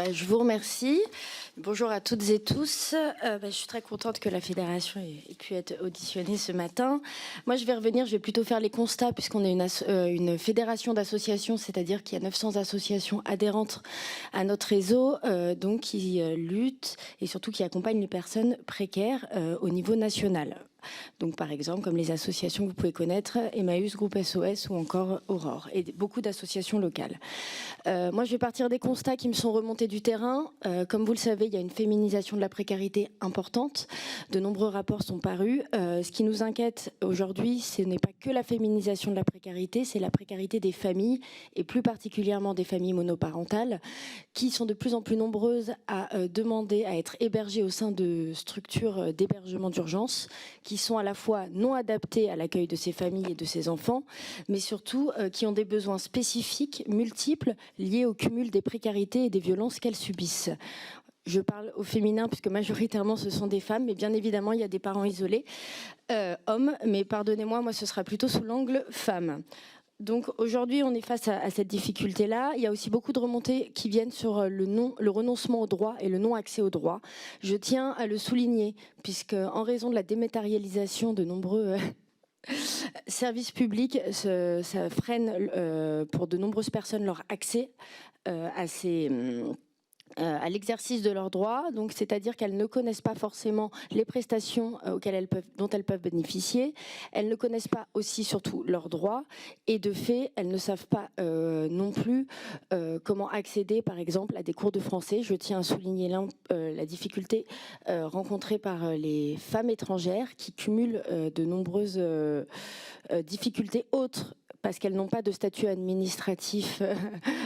Je vous remercie. Bonjour à toutes et tous. Je suis très contente que la fédération ait pu être auditionnée ce matin. Moi, je vais plutôt faire les constats puisqu'on est une fédération d'associations, c'est-à-dire qu'il y a 900 associations adhérentes à notre réseau, donc qui luttent et surtout qui accompagnent les personnes précaires au niveau national. Donc par exemple comme les associations que vous pouvez connaître, Emmaüs, Groupe SOS ou encore Aurore et beaucoup d'associations locales. Moi je vais partir des constats qui me sont remontés du terrain. Comme vous le savez, il y a une féminisation de la précarité importante. De nombreux rapports sont parus. Ce qui nous inquiète aujourd'hui, ce n'est pas que la féminisation de la précarité, c'est la précarité des familles et plus particulièrement des familles monoparentales qui sont de plus en plus nombreuses à demander à être hébergées au sein de structures d'hébergement d'urgence qui sont à la fois non adaptées à l'accueil de ces familles et de ces enfants, mais surtout qui ont des besoins spécifiques, multiples, liés au cumul des précarités et des violences qu'elles subissent. Je parle au féminin puisque majoritairement ce sont des femmes, mais bien évidemment il y a des parents isolés, hommes, mais pardonnez-moi, moi ce sera plutôt sous l'angle femme. Donc aujourd'hui, on est face à cette difficulté-là. Il y a aussi beaucoup de remontées qui viennent sur le renoncement au droit et le non-accès au droit. Je tiens à le souligner, puisque en raison de la dématérialisation de nombreux services publics, ça freine pour de nombreuses personnes leur accès à l'exercice de leurs droits, donc c'est-à-dire qu'elles ne connaissent pas forcément les prestations dont elles peuvent bénéficier, elles ne connaissent pas aussi surtout leurs droits et de fait elles ne savent pas non plus comment accéder par exemple à des cours de français. Je tiens à souligner la difficulté rencontrée par les femmes étrangères qui cumulent de nombreuses difficultés autres parce qu'elles n'ont pas de statut administratif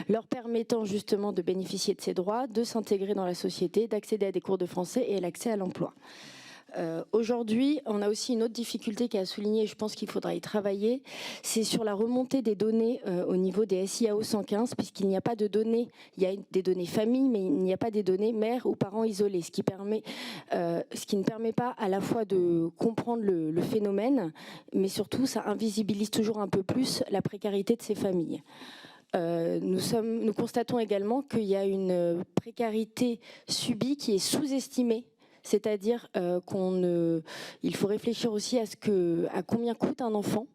leur permettant justement de bénéficier de ces droits, de s'intégrer dans la société, d'accéder à des cours de français et l'accès à l'emploi. Aujourd'hui, on a aussi une autre difficulté qui est à souligner, et je pense qu'il faudra y travailler, c'est sur la remontée des données au niveau des SIAO 115, puisqu'il n'y a pas de données, il y a des données famille, mais il n'y a pas des données mères ou parents isolés, ce qui ne permet pas à la fois de comprendre le phénomène, mais surtout ça invisibilise toujours un peu plus la précarité de ces familles. Nous constatons également qu'il y a une précarité subie qui est sous-estimée. C'est-à-dire il faut réfléchir aussi à combien coûte un enfant,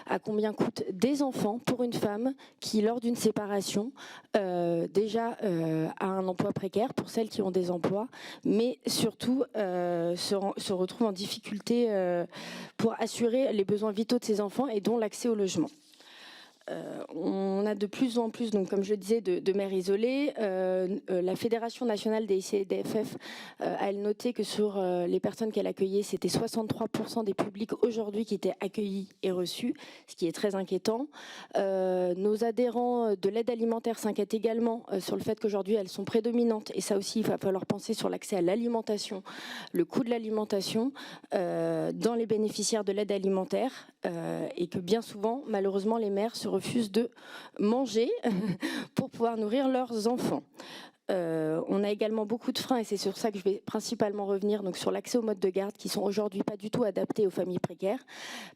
à combien coûtent des enfants pour une femme qui, lors d'une séparation, déjà a un emploi précaire pour celles qui ont des emplois, mais surtout se retrouve en difficulté pour assurer les besoins vitaux de ses enfants et dont l'accès au logement. On a de plus en plus, donc, comme je disais, de mères isolées. La Fédération nationale des ICDFF a noté que sur les personnes qu'elle accueillait, c'était 63% des publics aujourd'hui qui étaient accueillis et reçus, ce qui est très inquiétant. Nos adhérents de l'aide alimentaire s'inquiètent également sur le fait qu'aujourd'hui elles sont prédominantes, et ça aussi il va falloir penser sur l'accès à l'alimentation, le coût de l'alimentation dans les bénéficiaires de l'aide alimentaire, et que bien souvent, malheureusement, les mères se refusent de manger pour pouvoir nourrir leurs enfants. On a également beaucoup de freins, et c'est sur ça que je vais principalement revenir, donc sur l'accès aux modes de garde qui sont aujourd'hui pas du tout adaptés aux familles précaires,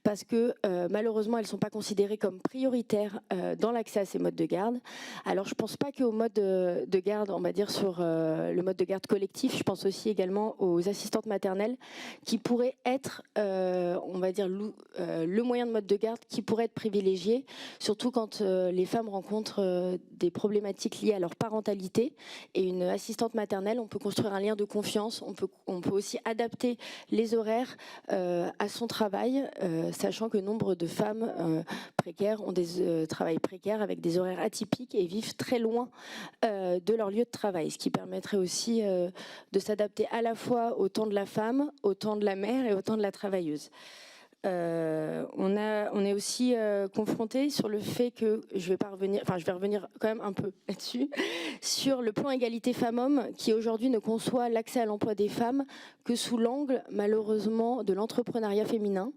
parce que malheureusement elles ne sont pas considérées comme prioritaires dans l'accès à ces modes de garde. Alors je ne pense pas qu'au mode de garde, on va dire sur le mode de garde collectif, je pense aussi également aux assistantes maternelles qui pourraient être, on va dire, le moyen de mode de garde qui pourrait être privilégié, surtout quand les femmes rencontrent des problématiques liées à leur parentalité. Et une assistante maternelle, on peut construire un lien de confiance, on peut aussi adapter les horaires à son travail, sachant que nombre de femmes précaires ont des travails précaires avec des horaires atypiques et vivent très loin de leur lieu de travail, ce qui permettrait aussi de s'adapter à la fois au temps de la femme, au temps de la mère et au temps de la travailleuse. On est aussi confronté sur le fait que, je vais revenir quand même un peu là-dessus, sur le plan égalité femmes-hommes qui aujourd'hui ne conçoit l'accès à l'emploi des femmes que sous l'angle malheureusement de l'entrepreneuriat féminin.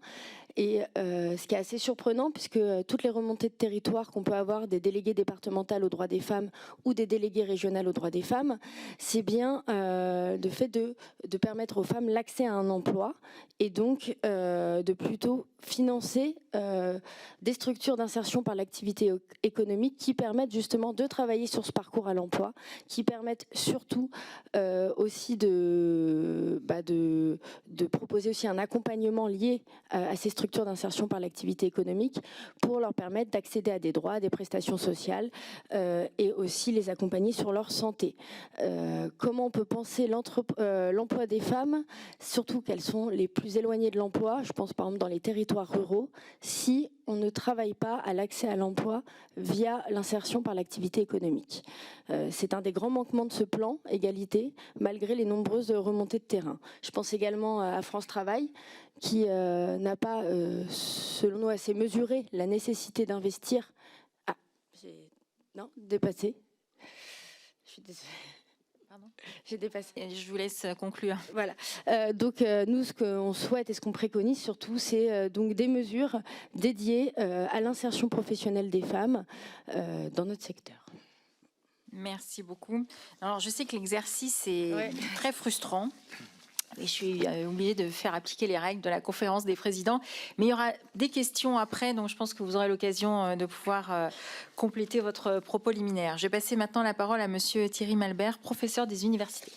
Et ce qui est assez surprenant, puisque toutes les remontées de territoire qu'on peut avoir des délégués départementaux aux droits des femmes ou des délégués régionaux aux droits des femmes, c'est bien le fait de permettre aux femmes l'accès à un emploi et donc de plutôt financer des structures d'insertion par l'activité économique qui permettent justement de travailler sur ce parcours à l'emploi, qui permettent surtout aussi de proposer aussi un accompagnement lié à ces structures d'insertion par l'activité économique pour leur permettre d'accéder à des droits, à des prestations sociales et aussi les accompagner sur leur santé. Comment on peut penser l'emploi des femmes, surtout qu'elles sont les plus éloignées de l'emploi, je pense par exemple dans les territoires ruraux, si on ne travaille pas à l'accès à l'emploi via l'insertion par l'activité économique. C'est un des grands manquements de ce plan égalité, malgré les nombreuses remontées de terrain. Je pense également à France Travail, qui n'a pas, selon nous, assez mesuré la nécessité d'investir. Ah, non, dépassé. Je suis désolée. J'ai dépassé. Je vous laisse conclure. Voilà. Donc nous, ce qu'on souhaite et ce qu'on préconise surtout, c'est donc des mesures dédiées à l'insertion professionnelle des femmes dans notre secteur. Merci beaucoup. Alors, je sais que l'exercice est très frustrant. Et je suis obligée de faire appliquer les règles de la conférence des présidents. Mais il y aura des questions après, donc je pense que vous aurez l'occasion de pouvoir compléter votre propos liminaire. Je vais passer maintenant la parole à monsieur Thierry Malbert, professeur des universités.